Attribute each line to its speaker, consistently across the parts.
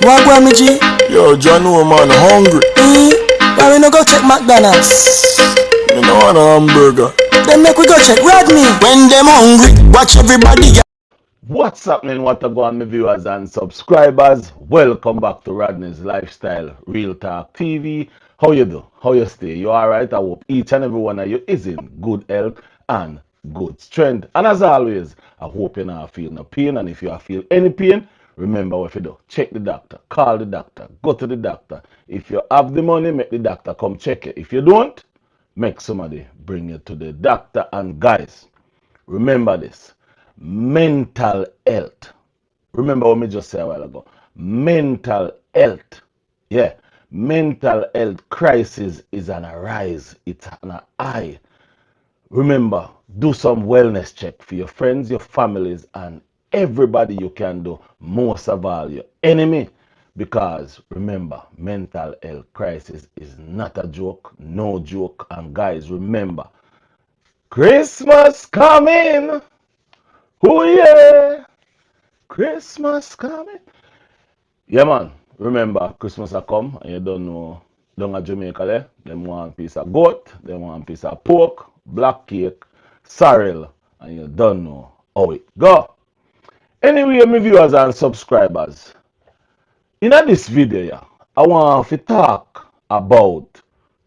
Speaker 1: What go me G?
Speaker 2: Yo, John, no man, hungry.
Speaker 1: Why we no go check McDonald's?
Speaker 2: Me no want a hamburger.
Speaker 1: Then make we go check Rodney.
Speaker 3: When them hungry, watch everybody.
Speaker 4: What's happening, what go on, my viewers and subscribers? Welcome back to Rodney's Lifestyle Real Talk TV. How you do? How you stay? You alright? I hope each and every one of you is in good health and good strength. And as always, I hope you're not feeling no pain. And if you are feel any pain, remember what you do. Check the doctor, call the doctor, go to the doctor. If you have the money, make the doctor come check it. If you don't, make somebody bring you to the doctor. And guys, remember this. Mental health. Remember what me just said a while ago. Mental health. Yeah. Mental health crisis is on a rise. It's on a high. Remember, do some wellness check for your friends, your families, and everybody you can do. Most of all, your enemy. Because remember, mental health crisis is not a joke. No joke. And guys, remember, Christmas coming. Oh yeah, Christmas coming. Yeah man, remember Christmas a come and you don't know down at Jamaica there, them want a piece of goat, them want a piece of pork, black cake, sorrel, and you don't know how it go. Anyway, my viewers and subscribers, in this video yeah, I want to talk about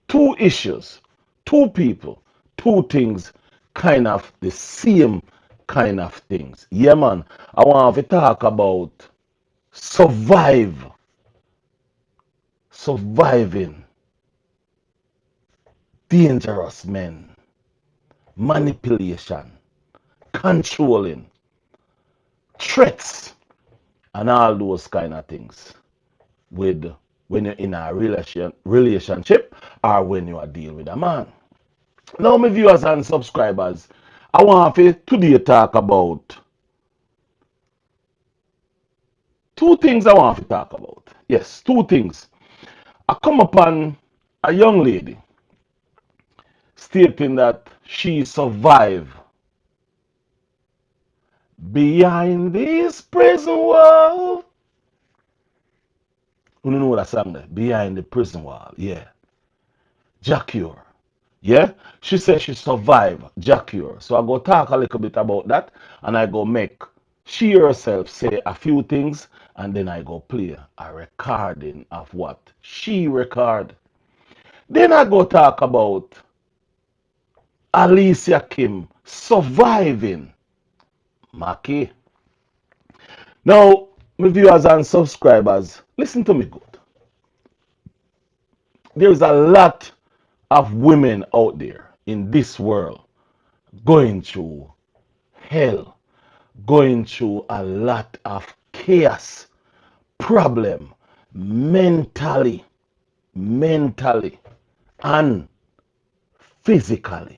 Speaker 4: two issues, two people, two things, kind of the same kind of things. Yeah, man, I want to talk about surviving dangerous men, manipulation, controlling, threats, and all those kind of things with when you're in a relationship or when you are dealing with a man. Now, my viewers and subscribers, I want to today talk about two things I want to talk about. Yes, two things. I come upon a young lady stating that she survived behind this prison wall. You know that song there? Behind the prison wall. Yeah. Jah Cure. Yeah? She said she survived Jah Cure. So I go talk a little bit about that and I go make she herself say a few things and then I go play a recording of what she record. Then I go talk about Alicia Kim surviving Mackie. Now, my viewers and subscribers, listen to me good. There is a lot of women out there in this world going through hell, going through a lot of chaos, problem, mentally, and physically.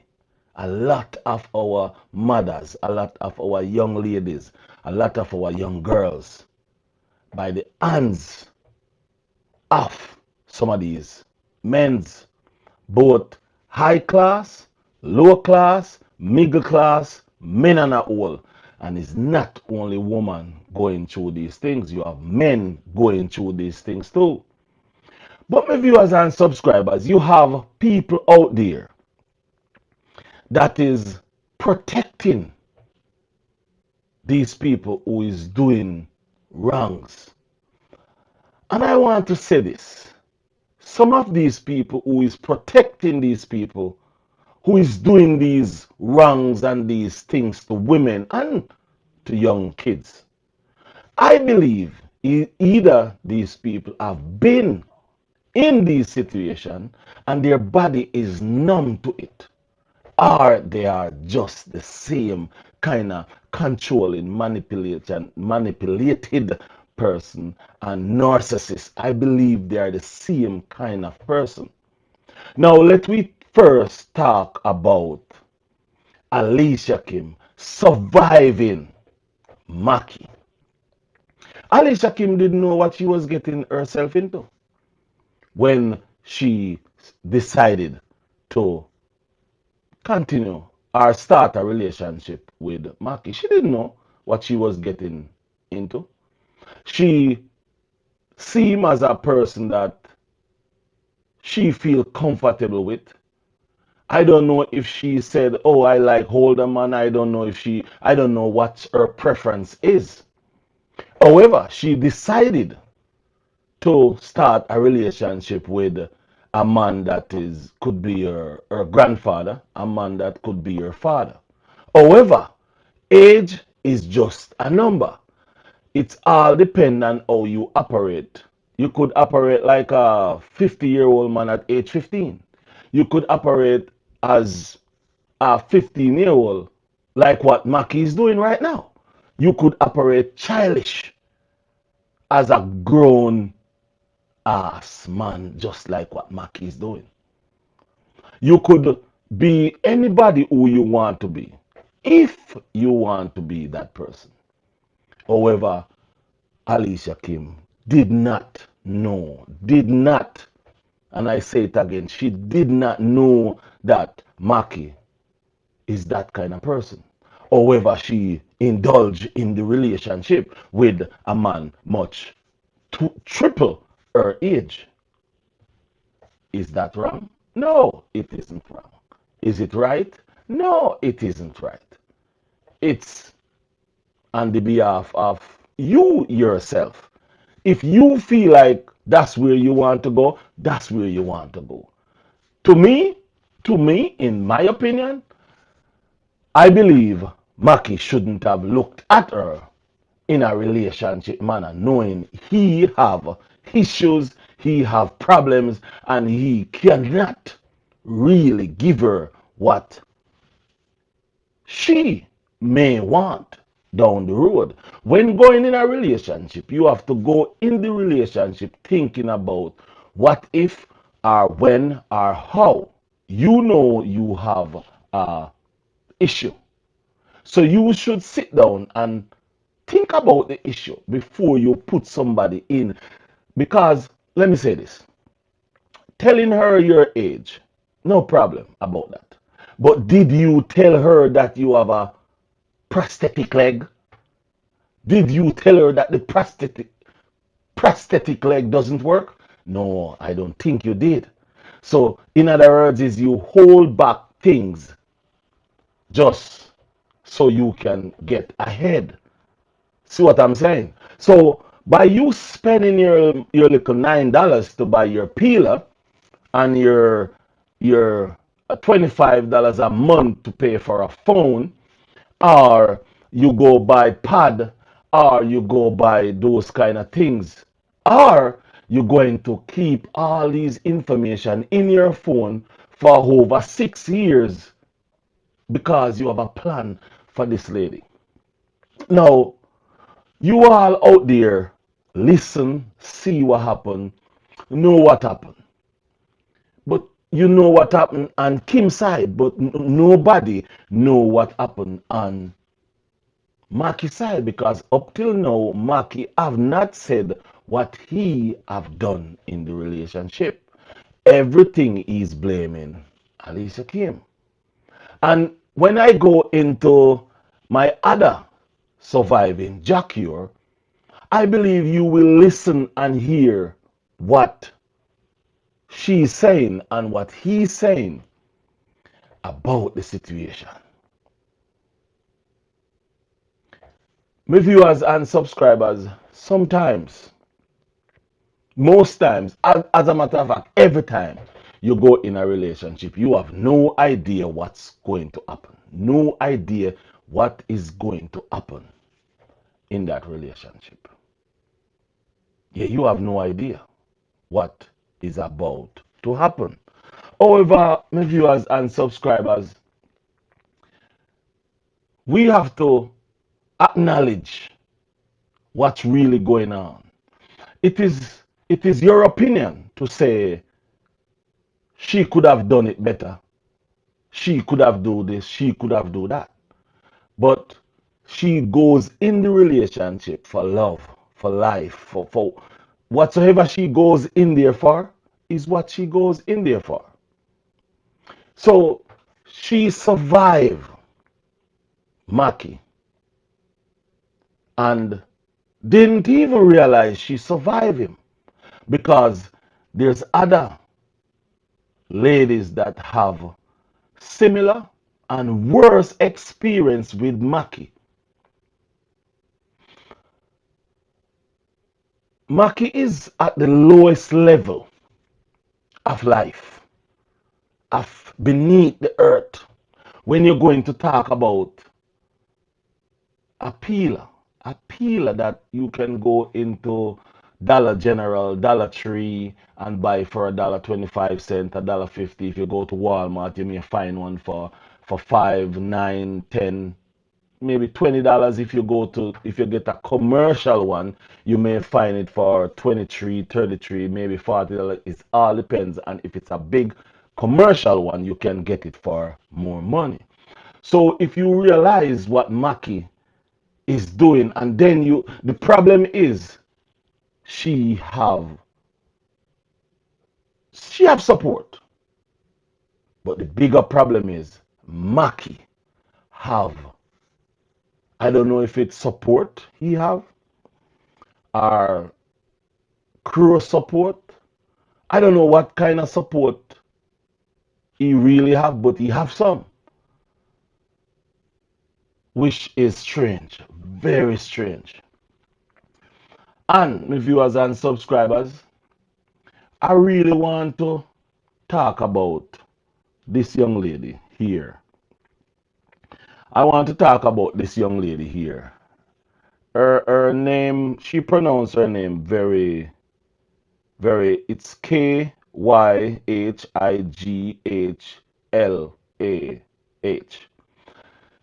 Speaker 4: A lot of our mothers, a lot of our young ladies, a lot of our young girls, by the hands of some of these men's, both high class, low class, middle class, men and a all. And it's not only women going through these things, you have men going through these things too. But my viewers and subscribers, you have people out there that is protecting these people who is doing wrongs. And I want to say this. Some of these people who is protecting these people, who is doing these wrongs and these things to women and to young kids, I believe either these people have been in these situations and their body is numb to it, or they are just the same kind of controlling, manipulated person and narcissist. I believe they are the same kind of person. Now, let me first talk about Alicia Kim surviving Mackie. Alicia Kim didn't know what she was getting herself into when she decided to continue or start a relationship with Mackie. She didn't know what she was getting into. She seem as a person that she feel comfortable with. I don't know if she said, "Oh, I like older man." I don't know what her preference is. However, she decided to start a relationship with a man that could be her grandfather, a man that could be her father. However, age is just a number. It's all depend on how you operate. You could operate like a 50-year-old man at age 15. You could operate as a 15-year-old, like what Mackie is doing right now. You could operate childish as a grown ass man, just like what Mackie is doing. You could be anybody who you want to be, if you want to be that person. However, Alicia Kim did not, and I say it again, she did not know that Mackie is that kind of person. However, she indulged in the relationship with a man much triple her age. Is that wrong? No, it isn't wrong. Is it right? No, it isn't right. It's on the behalf of you yourself. If you feel like that's where you want to go, that's where you want to go. To me, in my opinion, I believe Mackie shouldn't have looked at her in a relationship manner, knowing he have issues, he have problems, and he cannot really give her what she may want down the road. When going in a relationship, you have to go in the relationship thinking about what if or when or how. You know you have a issue. So you should sit down and think about the issue before you put somebody in. Because let me say this, telling her your age, no problem about that. But did you tell her that you have a prosthetic leg? Did you tell her that the prosthetic leg doesn't work? No, I don't think you did. So, in other words, is you hold back things just so you can get ahead. See what I'm saying? So, by you spending your little $9 to buy your peeler and your $25 a month to pay for a phone, or you go buy pad, or you go buy those kind of things, or you're going to keep all these information in your phone for over 6 years because you have a plan for this lady. Now, you all out there, listen, see what happened, know what happened. But you know what happened on Kim's side, but nobody know what happened on Mackie side, because up till now, Mackie have not said what he have done in the relationship. Everything is blaming Alicia Kim. And when I go into my other surviving Jah Cure, I believe you will listen and hear what she's saying and what he's saying about the situation. My viewers and subscribers, sometimes, most times, as a matter of fact, every time you go in a relationship, you have no idea what's going to happen. No idea what is going to happen in that relationship. Yeah, you have no idea what is about to happen. However, my viewers and subscribers, we have to acknowledge what's really going on. It is your opinion to say she could have done it better. She could have do this, she could have do that. But she goes in the relationship for love, for life, for whatsoever she goes in there for is what she goes in there for. So she survived Mackie and didn't even realize she survived him. because there's other ladies that have similar and worse experience with Mackie. Mackie is at the lowest level of life, of beneath the earth. When you're going to talk about a peeler that you can go into Dollar General, Dollar Tree, and buy for $1.25, $1.50. If you go to Walmart, you may find one for 5, 9, 10, maybe $20. If you get a commercial one, you may find it for 23, 33, maybe $40. It all depends, and if it's a big commercial one, you can get it for more money. So if you realize what Mackie is doing, and then the problem is she have she have support, but the bigger problem is Mackie have, I don't know if it's support he have or crew support. I don't know what kind of support he really have, but he have some, which is strange, very strange. And my viewers and subscribers, I really want to talk about this young lady here. I want to talk about this young lady here. Her name, she pronounced her name it's Kyghglah.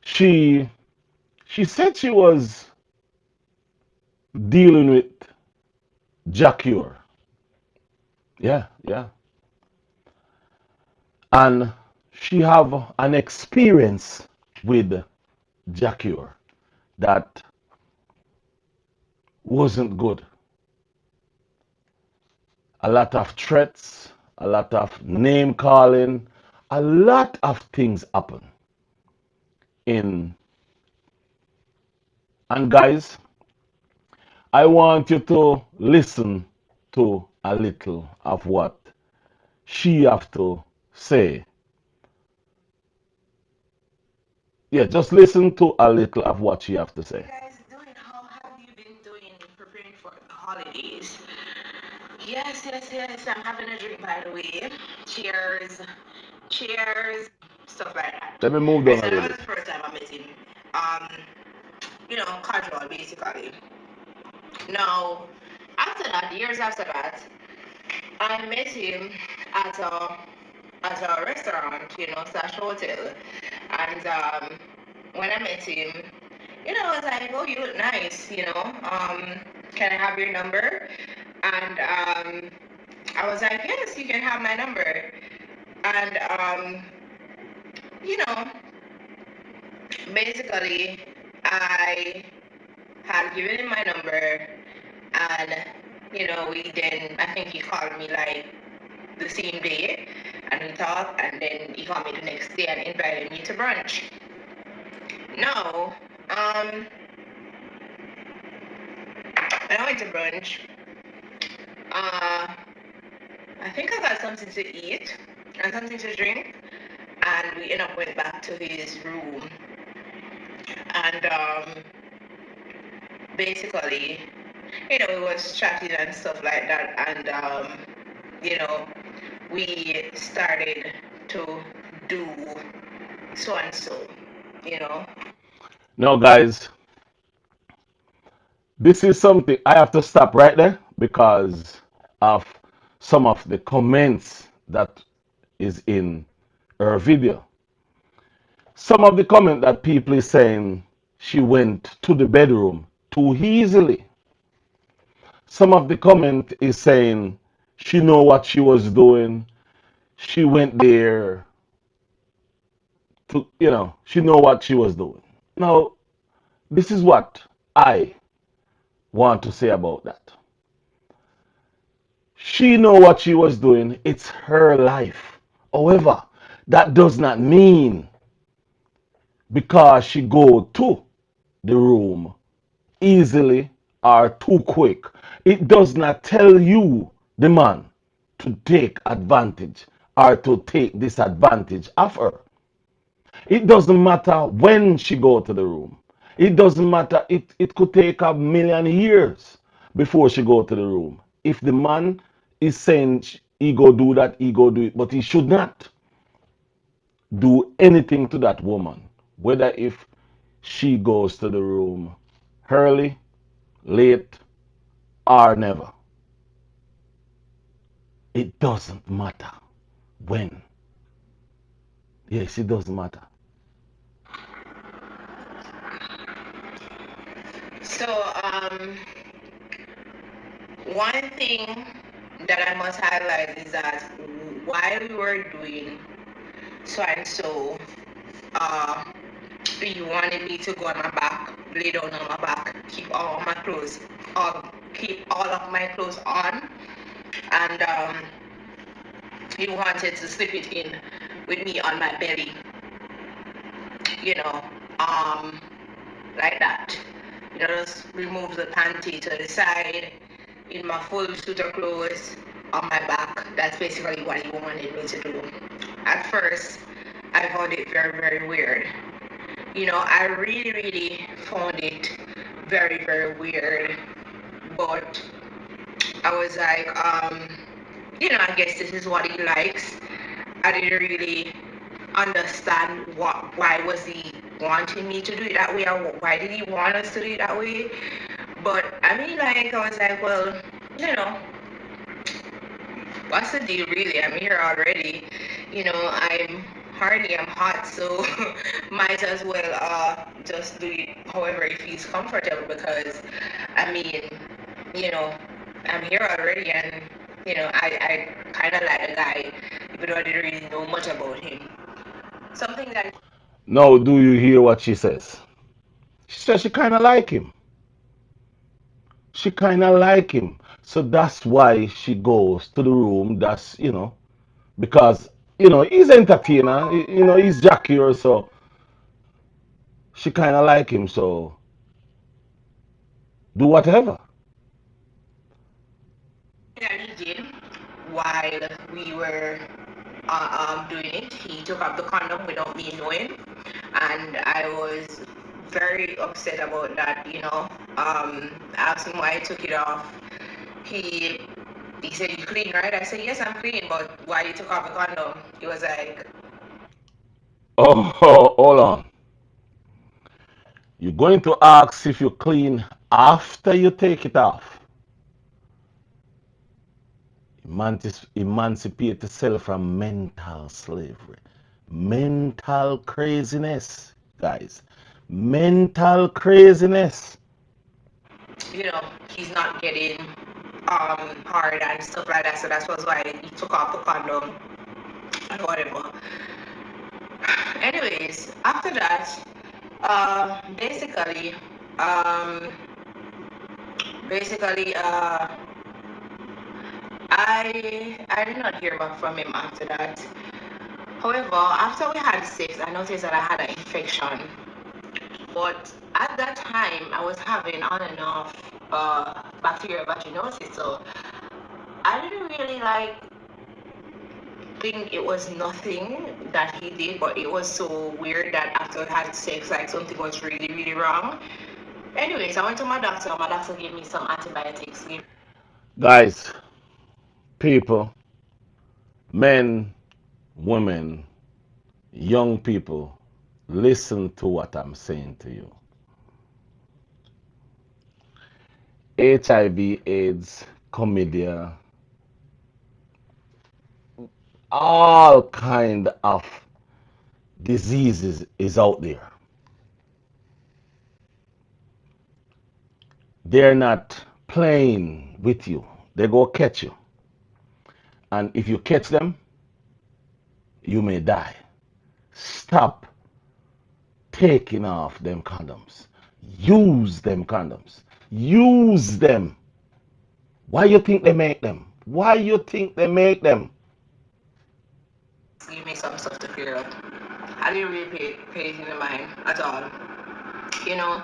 Speaker 4: She she said she was dealing with Jah Cure. Yeah, yeah. And she have an experience with Jah Cure that wasn't good. A lot of threats, a lot of name calling, a lot of things happen in. And guys, I want you to listen to a little of what she have to say. Yeah, just listen to a little of what she have to say.
Speaker 5: Guys doing? How have you been doing preparing for the holidays? Yes, yes, yes. I'm having a drink, by the way. Cheers. Cheers. Stuff like that.
Speaker 4: Let me move
Speaker 5: Right,
Speaker 4: down
Speaker 5: so
Speaker 4: a
Speaker 5: that
Speaker 4: little
Speaker 5: was
Speaker 4: bit.
Speaker 5: the first time I met him. Um, casual, basically. Now, after that, years after that, I met him at a restaurant, slash hotel. And when I met him, I was like, oh, you look nice, can I have your number? And I was like, yes, you can have my number. And, you know, basically, I had given him my number, and, I think he called me like the same day, and we talked, and then he called me the next day and invited me to brunch. No, when I went to brunch, uh, I think I got something to eat and something to drink, and we ended up went back to his room, and basically, we was chatting and stuff like that, and you know, we started to do so and so, you know.
Speaker 4: Now, guys, this is something I have to stop right there because of some of the comments that is in her video. Some of the comment that people is saying she went to the bedroom too easily. Some of the comment is saying she know what she was doing. She went there to, she know what she was doing. Now, this is what I want to say about that. She know what she was doing. It's her life. However, that does not mean because she go to the room easily or too quick. It does not tell you the man to take advantage or to take disadvantage of her. It doesn't matter when she go to the room. It doesn't matter. It could take a million years before she go to the room. If the man is saying he go do that, he go do it, but he should not do anything to that woman. Whether if she goes to the room early, late, or never. It doesn't matter when. Yes, it doesn't matter.
Speaker 5: So, one thing that I must highlight is that while we were doing so and so, uh, you wanted me to go on my back, lay down on my back, keep all of my clothes, keep all of my clothes on, and you wanted to slip it in with me on my belly, you know, um, like that. You know, just remove the panty to the side in my full suit of clothes on my back. That's basically what you wanted me to do. At first, I found it very, very weird. You know, I really, really found it very, very weird. But I was like, you know, I guess this is what he likes. I didn't really understand why was he wanting me to do it that way, or why did he want us to do it that way. But I mean, like, I was like, well, you know, what's the deal really? I'm here already. You know, I'm hardy, I'm hot, so might as well just do it however it feels comfortable, because I mean, you know, I'm here already, and you know, I kind of like the guy, even though I didn't really know much about him. Something that
Speaker 4: Now, do you hear what she says? She says she kind of like him. She kind of like him. So that's why she goes to the room. That's, because, he's entertainer. He's Jah Cure, so she kind of like him. So do whatever.
Speaker 5: he did while we were doing it, he took off the condom without me knowing, and I was very upset about that. You know, asked him why he took it off. He he said, "You clean, right?" I said, "Yes, I'm clean, but why you took off the condom?" He was like,
Speaker 4: Oh, hold on. You're going to ask if you clean after you take it off. Emancipate yourself from mental slavery, mental craziness, guys. Mental craziness.
Speaker 5: you know, he's not getting hard and stuff like that. So that's was why he took off the condom and whatever. Anyways, after that, basically, um, basically, I did not hear back from him after that. However, after we had sex, I noticed that I had an infection. But at that time, I was having on and off bacterial vaginosis, so I didn't really like think it was nothing that he did, but it was so weird that after I had sex, like something was really, really wrong. Anyways, I went to my doctor. My doctor gave me some antibiotics.
Speaker 4: Guys, people, men, women, young people, listen to what I'm saying to you. HIV, AIDS, chlamydia, all kind of diseases is out there. They're not playing with you. They go catch you. And if you catch them, you may die. Stop taking off them condoms. Use them condoms. Use them. Why you think they make them? Why you think they make them?
Speaker 5: Give me some stuff to clear up. I didn't really pay it in mind at all. You know,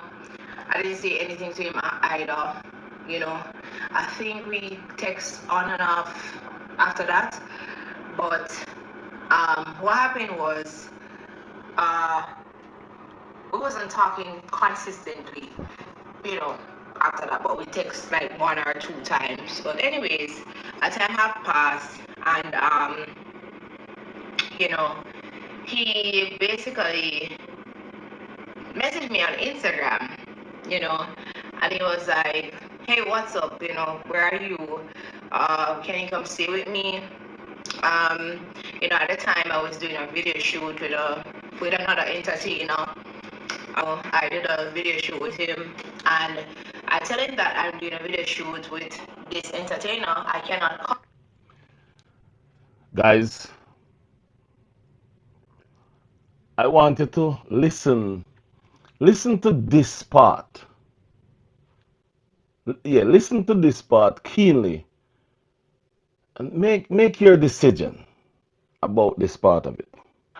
Speaker 5: I didn't say anything to him either. You know, I think we text on and off after that. But what happened was we wasn't talking consistently, you know, after that, but we text like 1 or 2 times. But anyways, a time had passed, and you know, he basically messaged me on Instagram, you know, and he was like, "Hey, what's up? You know, where are you? Can you come stay with me?" You know, at the time I was doing a video shoot with another entertainer. I did a video shoot with him, and I tell him that I'm doing a video shoot with this entertainer. I cannot come.
Speaker 4: Guys, I want you to listen. Listen to this part. Yeah, listen to this part keenly and make your decision about this part of it.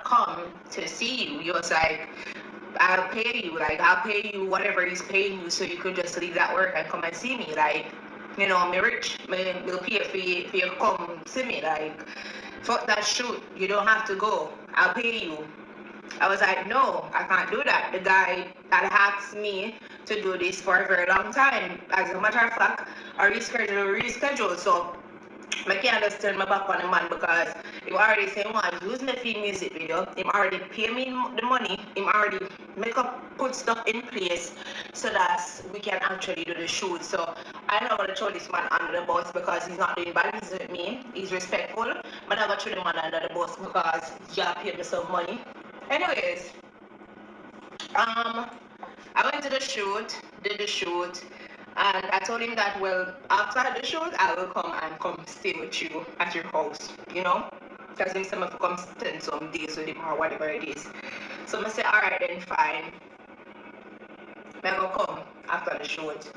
Speaker 5: Come to see you. He was like, I'll pay you. Like, I'll pay you whatever he's paying you so you could just leave that work and come and see me. Like, you know, I'm rich. We'll pay for you to come see me. Like, fuck that shoot. You don't have to go. I'll pay you. I was like, no, I can't do that. The guy that asked me to do this for a very long time. As a matter of fact, I rescheduled. So I can't just turn my back on the man because he already said, man, use me for music video. He already pay me the money. He already put stuff in place so that we can actually do the shoot. So I'm not going to throw this man under the bus because he's not doing bad business with me. He's respectful. But I'm going to throw the man under the bus because Jah paid me some money. Anyways, I went to the shoot, did the shoot, and I told him that, well, after the shoot, I will come stay with you at your house, you know? Because he said I have to come spend some days with him or whatever it is. So I said, all right, then fine. I will come after the shoot.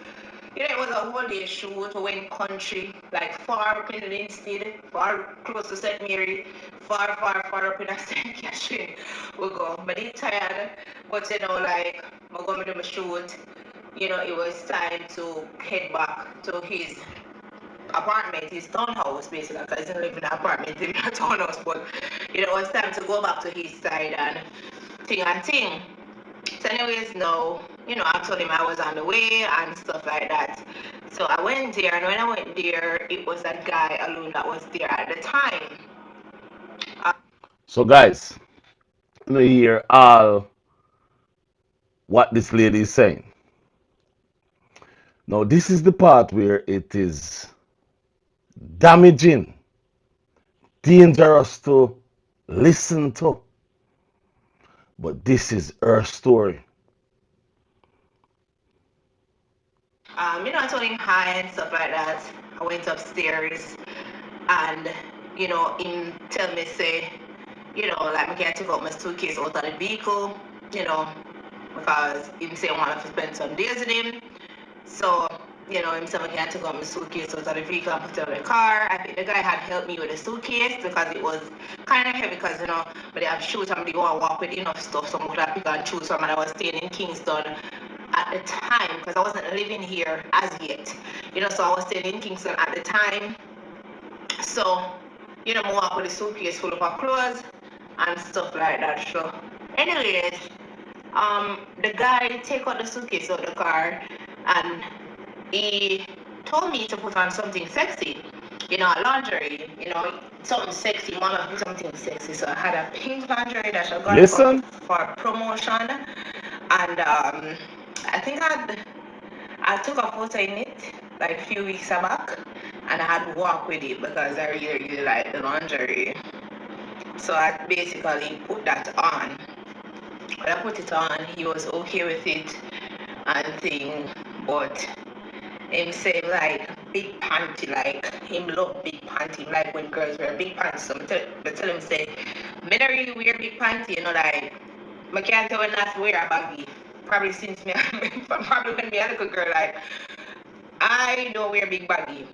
Speaker 5: You know, it was a whole day shoot. We went country, like far up in Linstead, far close to St. Mary, far up in St. Catherine. We go. But he tired, but you know, like, we're going to do my shoot. You know, it was time to head back to his apartment, his townhouse, basically, because he doesn't live in an apartment, he live in a townhouse. But, you know, it was time to go back to his side and thing. So anyways, no, you know, I told him I was on the way and stuff like that. So I went there, and when I went there, it was a guy alone that was there at the time.
Speaker 4: So guys, you hear all what this lady is saying. Now this is the part where it is damaging, dangerous to listen to. But this is her story.
Speaker 5: You know, I told him hi and stuff like that. I went upstairs, and you know, him tell me say, you know, like I can't take out my suitcase out of the vehicle, you know, because him say I want to spend some days with him. So, you know, him said I can't take out my suitcase out of the vehicle and put it in the car. I think the guy had helped me with the suitcase because it was kind of heavy because, you know, but they have shoes and they want to walk with enough stuff, so I could have pick and choose from, and I was staying in Kingston at the time because I wasn't living here as yet, you know, so I was staying in Kingston at the time. So, you know, I walk with a suitcase full of clothes and stuff like that. So, anyways, the guy take out the suitcase out of the car, and he told me to put on something sexy, you know, lingerie, you know, something sexy. Mama put something sexy. So I had a pink lingerie that I got
Speaker 4: Listen.
Speaker 5: for promotion, and I think I took a photo in it like a few weeks back, and I had to walk with it because I really like the lingerie. So I basically put that on. When I put it on, he was okay with it and thing, but him say like big panty, like him love big panty, like when girls wear big pants. So I tell him say, me don't really wear big panty, you know, like I can't tell when not to wear a baggy. Probably since me, probably when me a little girl, like I don't wear big baggy.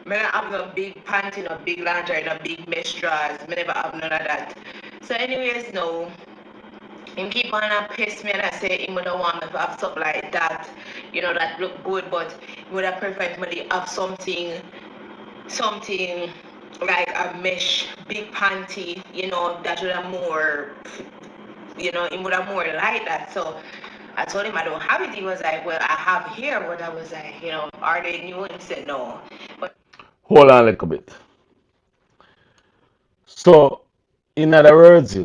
Speaker 5: Me not have no big panty, no big lingerie, no big mesh drawers. Me never have none of that. So anyways, no. him keep on a piss me and I say he would have want me to have something like that, that look good, but he would have preferred me to have something like a mesh big panty, that would have more, it would have more like that. So I told him I don't have it. He was like, well, I have here. But I was like, are they new? And he said no. But
Speaker 4: Hold on a little bit. So, in other words,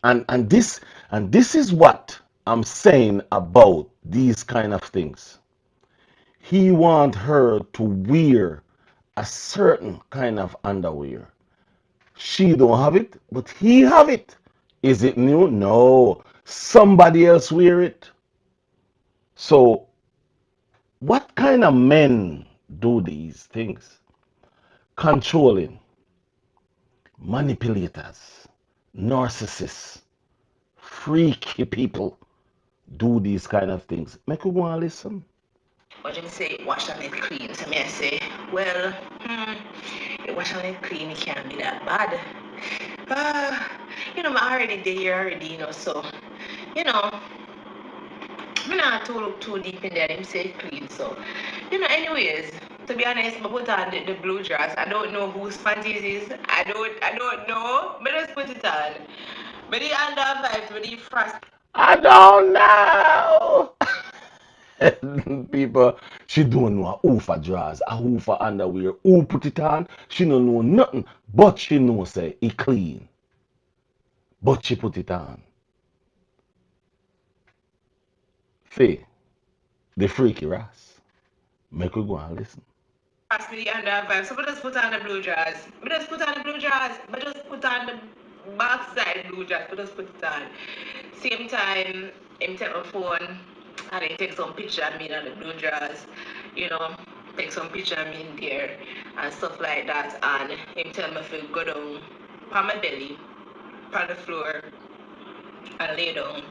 Speaker 4: and this is what I'm saying about these kind of things. He want her to wear a certain kind of underwear. She don't have it, but he have it. Is it new? No. Somebody else wear it. So, what kind of men do these things? Controlling, manipulators, narcissists, freaky people do these kind of things. Make you go and listen.
Speaker 5: what him say, wash and it clean. So me I say, well, wash and it clean, it can't be that bad. I'm already there already, so, you know, I'm not too deep in there. Him say clean, so, anyways. To be honest, I put on the blue dress. I don't know whose panties is. I don't know. But just put it on. But the under vibes, but the frost.
Speaker 4: I don't know. People, she don't know who for drawers, who for underwear, who put it on. She don't know nothing, but she know say it clean. But she put it on. Faye, the freaky ras. Make we go and listen.
Speaker 5: Frost with the under vibes. So I just put on the blue dress. I just put on the blue dress. I just put on the backside blue dress. I just put it on. Same time, him take my phone and he take some picture of me on the blue dress. You know, take some picture of me in there and stuff like that. And him tell me if I go down on my belly, on the floor, and lay down.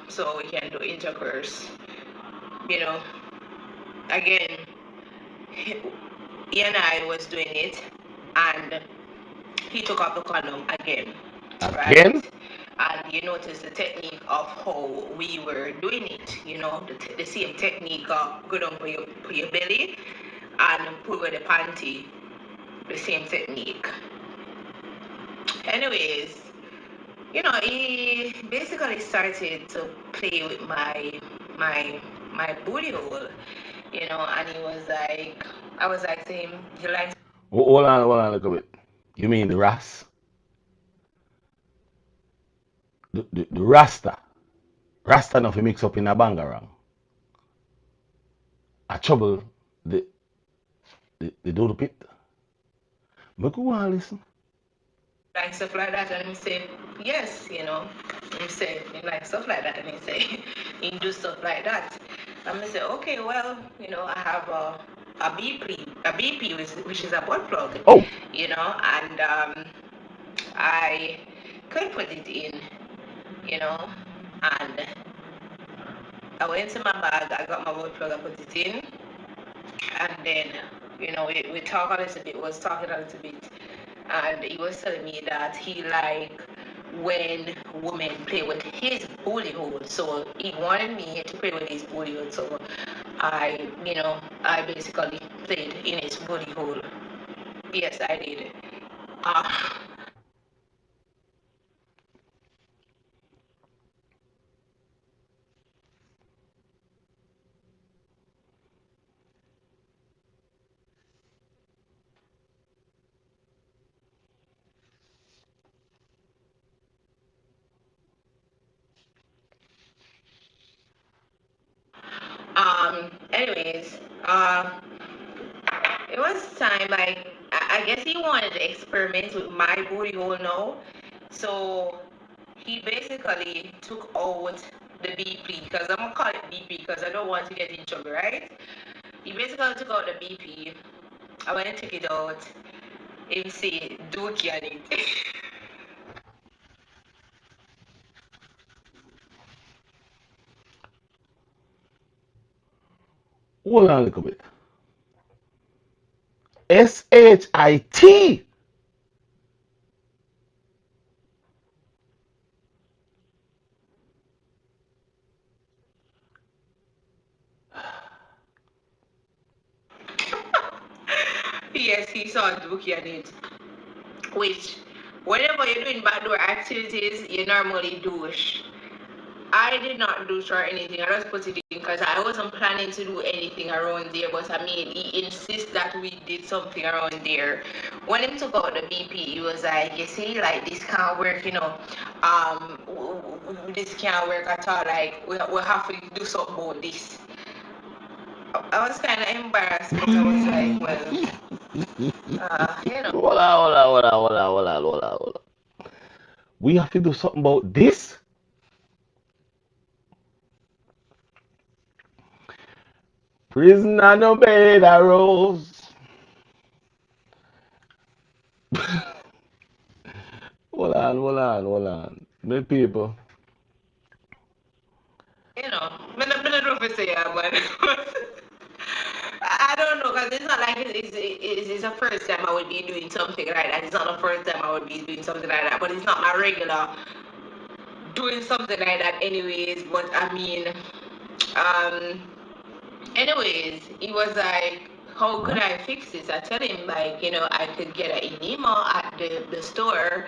Speaker 5: So we can do intercourse. You know, again, he and I was doing it, and he took off the condom again, right?
Speaker 4: Again?
Speaker 5: And you notice the technique of how we were doing it, the same technique of go down for your belly and put with the panty, the same technique. Anyways, he basically started to play with my booty hole, and he was like, I was like to him, you like.
Speaker 4: Hold on a little bit. You mean the ras? The rasta. Rasta enough mix up in a bangarang. A trouble the do the pit. Make we go and listen.
Speaker 5: Like stuff like that, and he say yes, he say he like stuff like that, and he say he do stuff like that, and I say okay, well, I have a BP which is a butt plug,
Speaker 4: Oh,
Speaker 5: and I could put it in, and I went to my bag, I got my butt plug, I put it in, and then we talk a little bit, was talking a little bit, and he was telling me that he like when women play with his booty hole. So he wanted me to play with his booty hole. So I basically played in his booty hole. Yes, I did. Uh, anyways, it was time like I guess he wanted to experiment with my booty hole now. So he basically took out the BP, because I'm gonna call it BP because I don't want to get in trouble, right? He basically took out the BP. I went and took it out. Him say dookie on it.
Speaker 4: hold on a little bit. SHIT.
Speaker 5: Yes, he saw Dookie on it. Which, whenever you're doing backdoor activities, you normally douche. I did not douche or anything. I just put it in because I wasn't planning to do anything around there. But I mean, he insists that we did something around there. When he took out the BP, he was like, "You see, like this can't work. This can't work at all. Like we have to do something about this." I was kind of embarrassed, but I was like, well.
Speaker 4: Hold on. We have to do something about this? Prisoner no bed arose. Hold on. My people.
Speaker 5: I don't know if it's yeah, but I don't know because it's not like it's the first time I would be doing something like that. It's not the first time I would be doing something like that, but it's not my regular doing something like that anyways. But I mean, um, anyways, he was like, how could I fix this? I tell him like, I could get an enema at the store,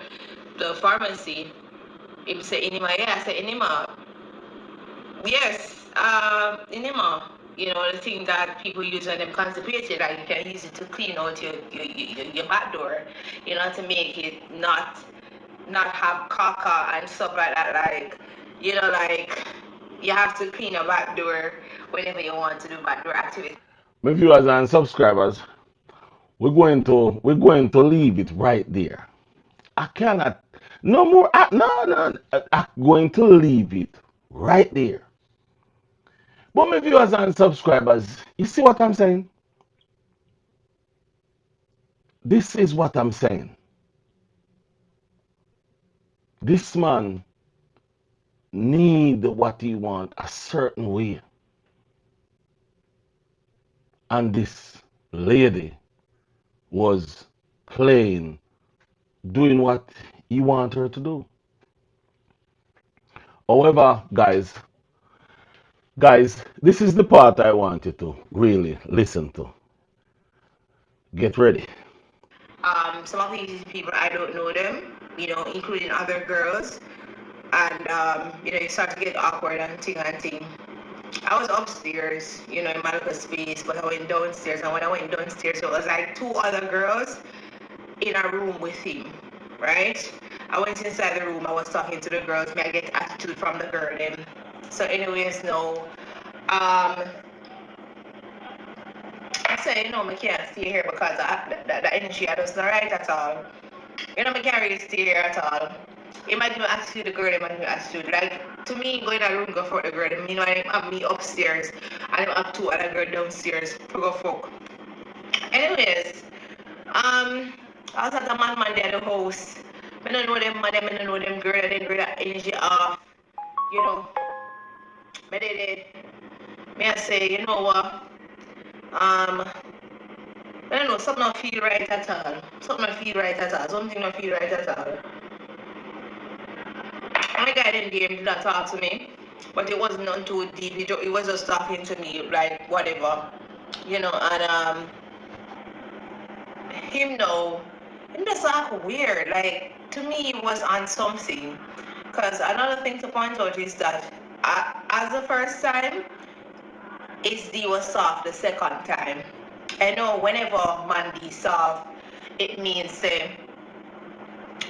Speaker 5: the pharmacy. He said enema, yeah, I said enema. Yes, enema. The thing that people use when they're constipated, like you can use it to clean out your back door, to make it not have caca and stuff like that. Like you have to clean your back door whenever you want to do back door activity.
Speaker 4: My viewers and subscribers, we're going to leave it right there. I cannot no more. No. I'm going to leave it right there. But my viewers and subscribers, you see what I'm saying? This is what I'm saying. This man need what he want a certain way. And this lady was playing, doing what he want her to do. However, guys, this is the part I want you to really listen to. Get ready.
Speaker 5: Some of these people I don't know them, including other girls, and you start to get awkward and thing. I was upstairs, in my little space, but I went downstairs, and when I went downstairs, there was like two other girls in a room with him, right? I went inside the room, I was talking to the girls, may I get attitude from the girl then. So anyways, no. I said, I can't stay here because the energy I just not right at all. I can't really stay here at all. It might be attitude the girl, it might be attitude. Like to me, going in a room go for the girl, I have me upstairs and I have two other girls downstairs to go fuck. Anyways, I was at a man there at the house. I don't know them man, I don't know them girl, then girl that energy off. You know. Me did it. Me I say, you know what? I don't know, something don't feel right at all. Something don't feel right at all. My guy did not talk to me, but it wasn't none too deep. He was just talking to me, like whatever, and him no, him just act weird. Like to me, it was on something. Cause another thing to point out is that as the first time, HD was soft the second time. I know whenever man be soft, it means them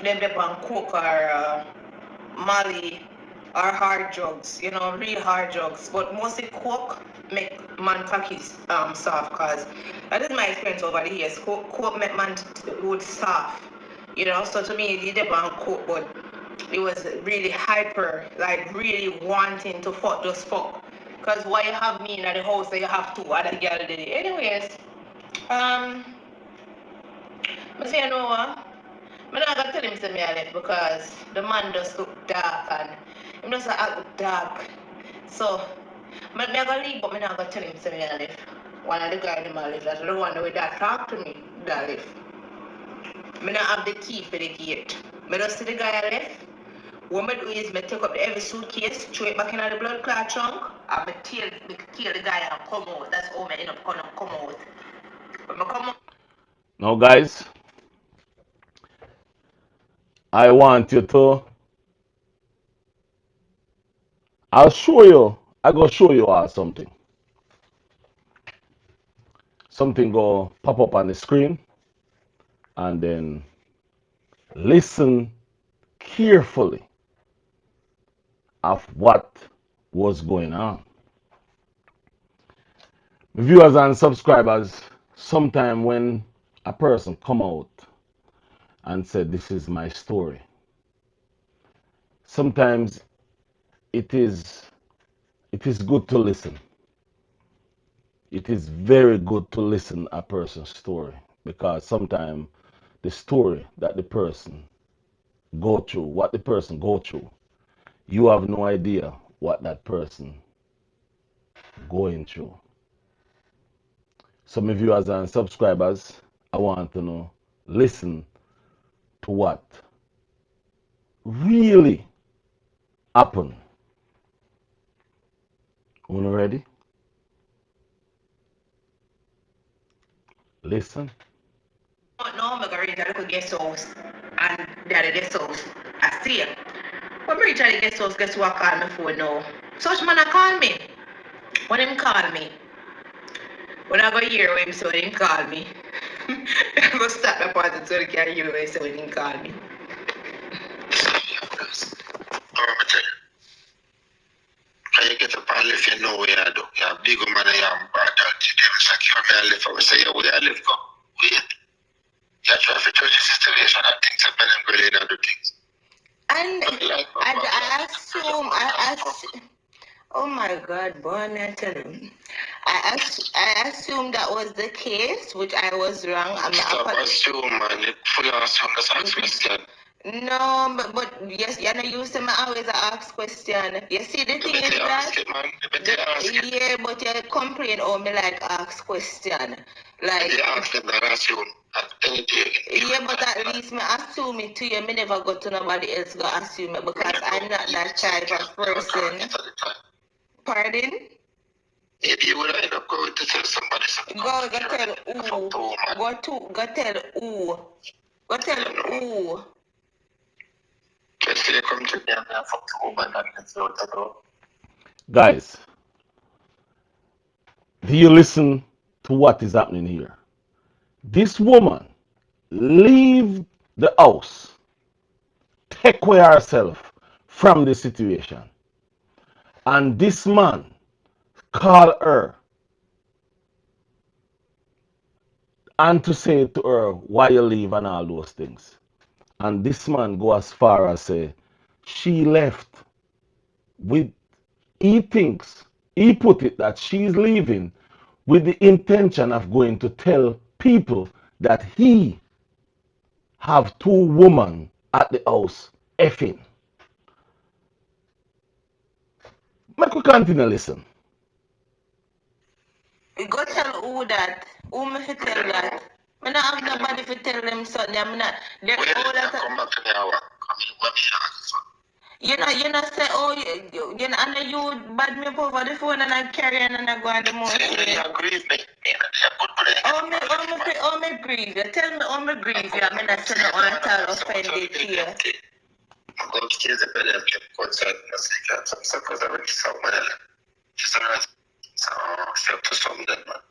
Speaker 5: on coke or Molly or hard drugs, real hard drugs. But mostly coke make man cocky soft cause that is my experience over the years. Coke make man would soft. So to me he did on coke but it was really hyper, like really wanting to fuck just fuck. Cause why you have me in the house that you have two other girl did it. Anyways, I say you know what? I'm not gonna tell him to me I left because the man just look dark and him just act dark. So I'm gonna leave but I'm not gonna tell him to me I left. One of the guys in my life, that's the one that talk to me that left. I don't have the key for the gate. I just see the guy I left. What I do is I take up every suitcase, throw it back in the blood clot trunk, and I kill the guy and come out. That's how I end up gonna come out. When I come out.
Speaker 4: Now, guys, I want you to. I'll show you. I go show you all something. Something go pop up on the screen, and then listen carefully of what was going on. Viewers and subscribers, sometime when a person come out and said, "This is my story," sometimes it is good to listen. It is very good to listen a person's story, because sometimes the story that the person go through, what the person go through, you have no idea what that person going through. Some viewers and subscribers, I want to know, listen to what really happened. Una ready? Listen.
Speaker 5: No, I'm going to reach a guest house. And the guest house, I see it. When I reach the guest house, guess who I call my phone now? Such man I call me. When him call me, when I go hear him, so him call me. I go start the party so they can hear him, so him call me.
Speaker 3: Can you get up and live, you know where you do. You have big man and you have bad dog. You never secure me and live. I will say, where you live, go. Wait. You try to change the situation and things are better than going other things.
Speaker 5: And I assume, oh my God, boy, I tell him. I assume that was the case, which I was wrong.
Speaker 3: Stop assuming, man. You fully assume that's a question.
Speaker 5: No, but yes, you know, you say I always ask question. You see, the thing is that yeah, but you complain or me like ask question. Like
Speaker 3: you ask them that assume.
Speaker 5: Yeah, but at least me assume it to you. Me never go to nobody else go assume it because I'm not that type of person. Pardon?
Speaker 3: Maybe you would end up going to tell somebody something.
Speaker 5: Go tell who. Go tell who. Go tell who.
Speaker 3: Just say come to me and I fuck the woman and let's see what I do.
Speaker 4: Guys, do you listen to what is happening here? This woman leave the house, take away herself from the situation, and this man call her and to say to her why you leave and all those things. And this man go as far as say she left with, he thinks, he put it that she's leaving with the intention of going to tell people that he have two women at the house effing. Make we continue listen.
Speaker 5: Go tell who that. Who me fi tell that? Me not have nobody fi tell them something. I'm not. They all that.
Speaker 3: Come back to me. What
Speaker 5: You know, say, oh, you know, and you bad me up over the phone and I carry on and I go on the most.
Speaker 3: you grieve me.
Speaker 5: Oh, me grieve. You tell me, oh, me grieve. You I'm not saying no one tell offended here.
Speaker 3: I'm going to kill the bed and keep concerned. I'm supposed to reach someone else. So, step to some dead man.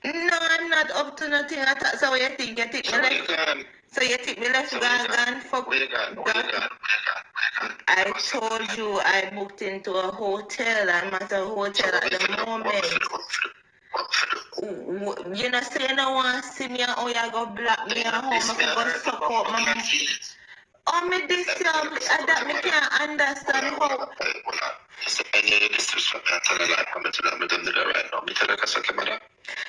Speaker 5: No, I'm not up to nothing. So you think you take me left? So you take me left, gone, fuck.
Speaker 3: Where you gone?
Speaker 5: I told you I booked into a hotel. I'm at a hotel at the moment. You know, say you don't want to see me and how you go block me and how I go suck up my... Oh, me this that me can't understand how...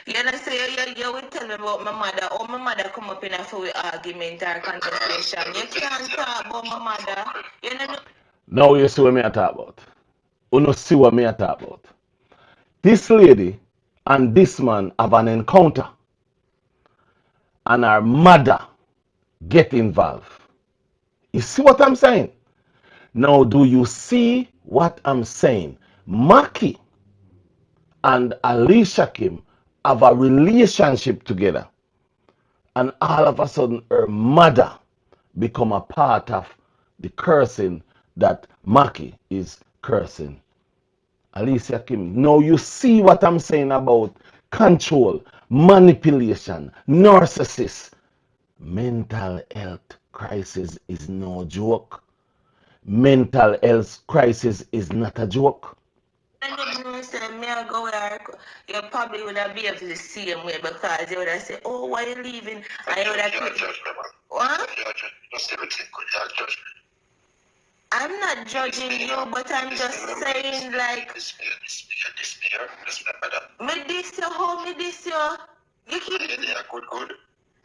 Speaker 5: You know, say you will tell me about my mother. Oh, my mother come up in a full argument or conversation. You can't talk about my mother. You know.
Speaker 4: Now you see what me I talk about. You know see what me I talk about. This lady and this man have an encounter, and her mother get involved. You see what I'm saying? Now do you see what I'm saying? Mackie and Alicia Kim have a relationship together. And all of a sudden, her mother become a part of the cursing that Mackie is cursing. Alicia Kim, now you see what I'm saying about control, manipulation, narcissist. Mental health crisis is no joke. Mental health crisis is not a joke.
Speaker 5: I don't know, say, me I go where you probably would have behaved the same way because you would have said, oh, why are you leaving? And you would have what? I'm not judging you, but I'm just saying, like, me this you, how me this you? You keep. Good.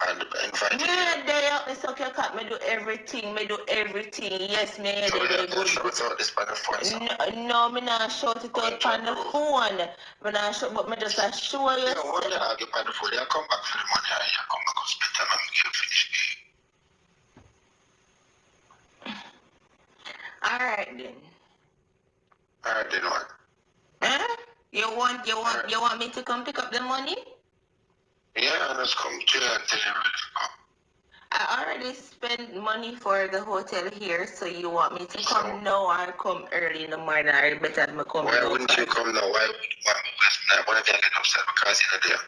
Speaker 5: And invite me. They help me suck your cat, me do everything, Yes, me so they good. No, me not shout it out on the phone. Me not shout, but me just assure you. No, what they argue on the phone, they come back for the money and you come back and spend time and we can finish. Alright then. Alright then what? Huh? You want me to come pick up the money? Yeah, let's come to you and tell you where to come. I already spent money for the hotel here, so you want me to come now or come early in the morning? Or better me come. Why wouldn't you come now? Why if you get upset because you're there?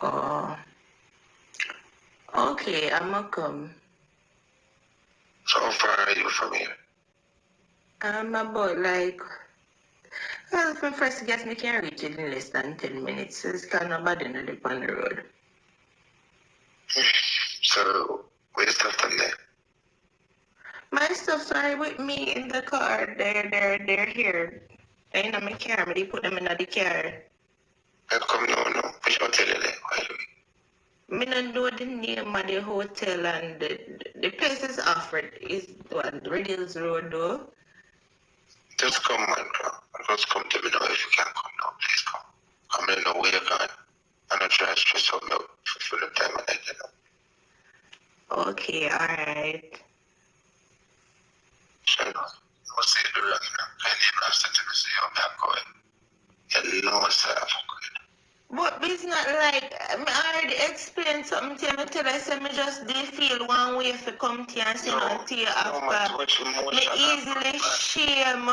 Speaker 5: Oh, okay, I'ma come. So how far are you from here? I'm about like, well, from first guess me can reach it in less than 10 minutes. So it's kind of bad in the on the road. So, where's stuff done there? My stuff's are with me in the car. They're here. They're in my car. They put them in the car. How come no? Which hotel are they? Why do we? Me don't know the name of the hotel and the place is offered is what Riddles Road though. Just come man, bro. Just come to me now if you can come now. Please come. I'm in know where you're going. I'm not trying to stress out now for the time I get up. Okay, alright. Sure. What's the other one? I need to say to me, say, I'm not going. You know what's that? But it's not like I already explained something to you. I tell I said me just did feel one way if you come to you and say no to you after. Me easily shame.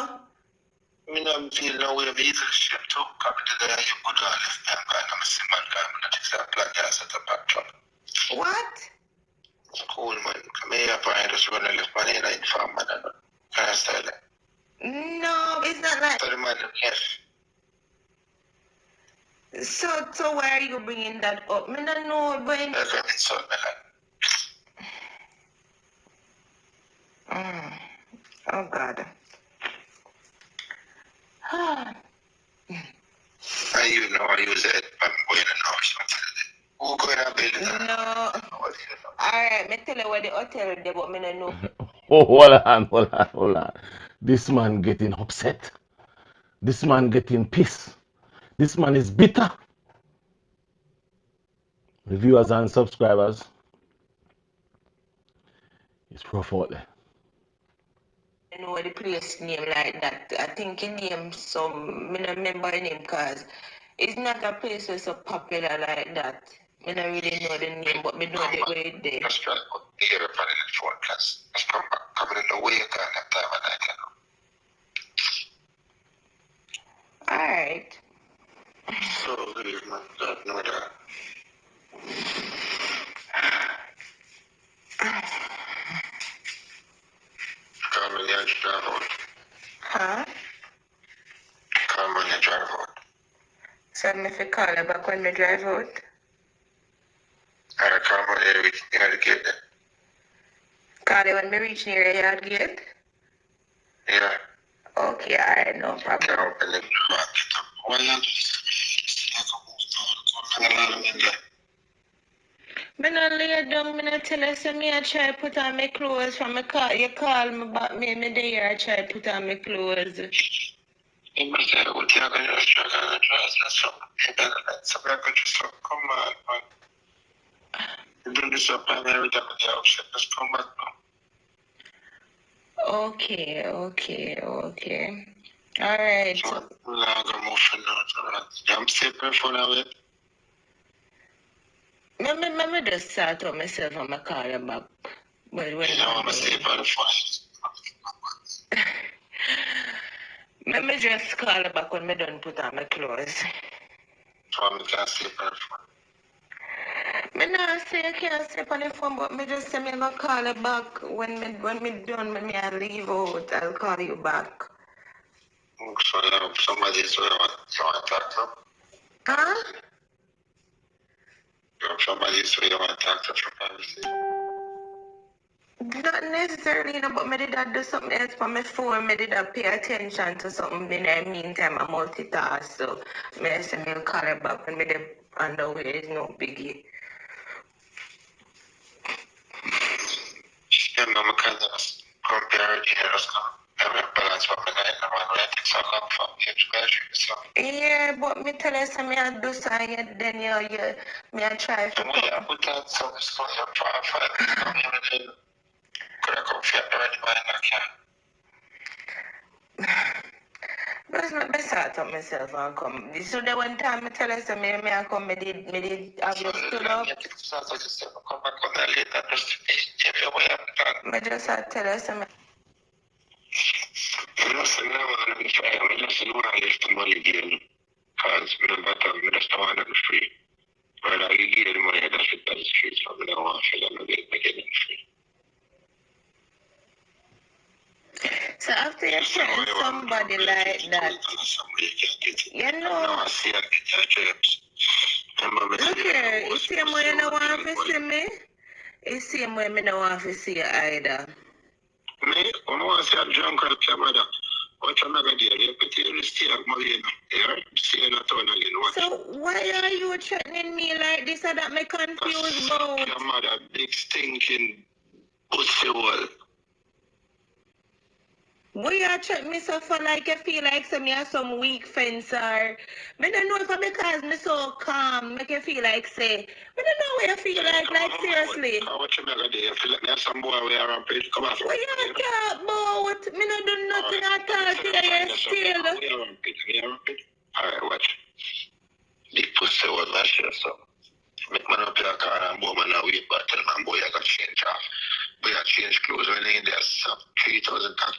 Speaker 5: Me not feel no way of easily shame too. Come to the you put on left hand and I'm a simple guy. I'm not exactly like that set up backdrop. What? It's cool man. Come here and just run a left money and I inform man. Can I style it? No, it's not like. Tell the man, yes. So why are you bringing that up? Me don't know, but so oh God. I even know I use it. I'm going to know something. Who going to build? No. Alright, me tell you where the hotel there, but me don't know.
Speaker 4: Oh, hold on. This man getting upset. This man getting pissed. This man is bitter. Viewers and subscribers, it's rough out there.
Speaker 5: I know the place name like that. I think he named some, I don't remember the name because it's not a place that's so popular like that. I don't really know the name, but I know the way there. Just try to put the air upon the phone class. Just come back, come in the way you can that time and I can. Alright. So leave man, don't know that. Come on, you drive out. Huh? Come on, you drive out. So I'm if you call her back when I drive out. I come on here, you gotta get there. Call her when we reach near your yard gate? Yeah. Okay, alright, no problem. Yeah, open the back. Why you me not lay down, me not tell her, say me I try put on my clothes from my car. You call me back, me there, I try put on my clothes. You make it what you're going to struggle and trust and so. So we're going to stop. Come on, man. You do this up and every time with the option. Just come back now. Okay. Alright.
Speaker 3: So, I'm going to move for now. I'm sleeping for now.
Speaker 5: Let me just start up myself and I call you back. When
Speaker 3: I'm sleeping on the phone.
Speaker 5: Let me just call you back when I done put on my clothes.
Speaker 3: So I can't sleep on the phone.
Speaker 5: Me not say I can't sleep on the phone, but me just say me gonna call you back when me done, when I leave out, I'll call you back.
Speaker 3: So you have somebody so you want to talk to?
Speaker 5: Huh?
Speaker 3: You have somebody so you want to talk to for privacy?
Speaker 5: Not necessarily, but me did do something else for my phone. Me did pay attention to something in the meantime. I multitask, so me say me call you back when me dey on the way. It's no biggie.
Speaker 3: Yeah, I can't just compare it here. Balance what I like. I'm going to take some long from so.
Speaker 5: Yeah, but me tell you something I do something, then me I try to
Speaker 3: come. Yeah, put that some stuff in profile. Could I come for everybody I can?
Speaker 5: But me sort up myself and come. So the one time I tell you something, me I come, me did have you stood up.
Speaker 3: Come back on that later. Just if you want
Speaker 5: Me just tell you something.
Speaker 3: You know, so now I'm trying. I just know I used to money again. Because I just don't want to be free. But I get the money, that's it, that's free. So I don't want to feel like I'm getting free.
Speaker 5: So after you threaten somebody like that, you know, look here, it's the same way you don't want to see me, it's the same way I don't want to see you either.
Speaker 3: Me, I don't want to see a drunk or a camera. What I'm not going to do, you put your stay at Marina. Yeah, see you not on again. Watch.
Speaker 5: So why are you threatening me like this so that me confused about?
Speaker 3: Your mother, big stinking pussy hole.
Speaker 5: Why you check me so for like you feel like me are some weak fence or me don't know if it's because me so calm make you feel like say me don't know what you feel like seriously.
Speaker 3: What you make a day? You feel like there's some boy we are rampage. Come on.
Speaker 5: What you talk about? Me not do nothing at all to you still.
Speaker 3: We are rampage. Alright, watch. Big pussy hole last year, so. Make man up your car and boom and wait, but tell man boy I got change off. Boy I change clothes when they in there, so 3,000 tax.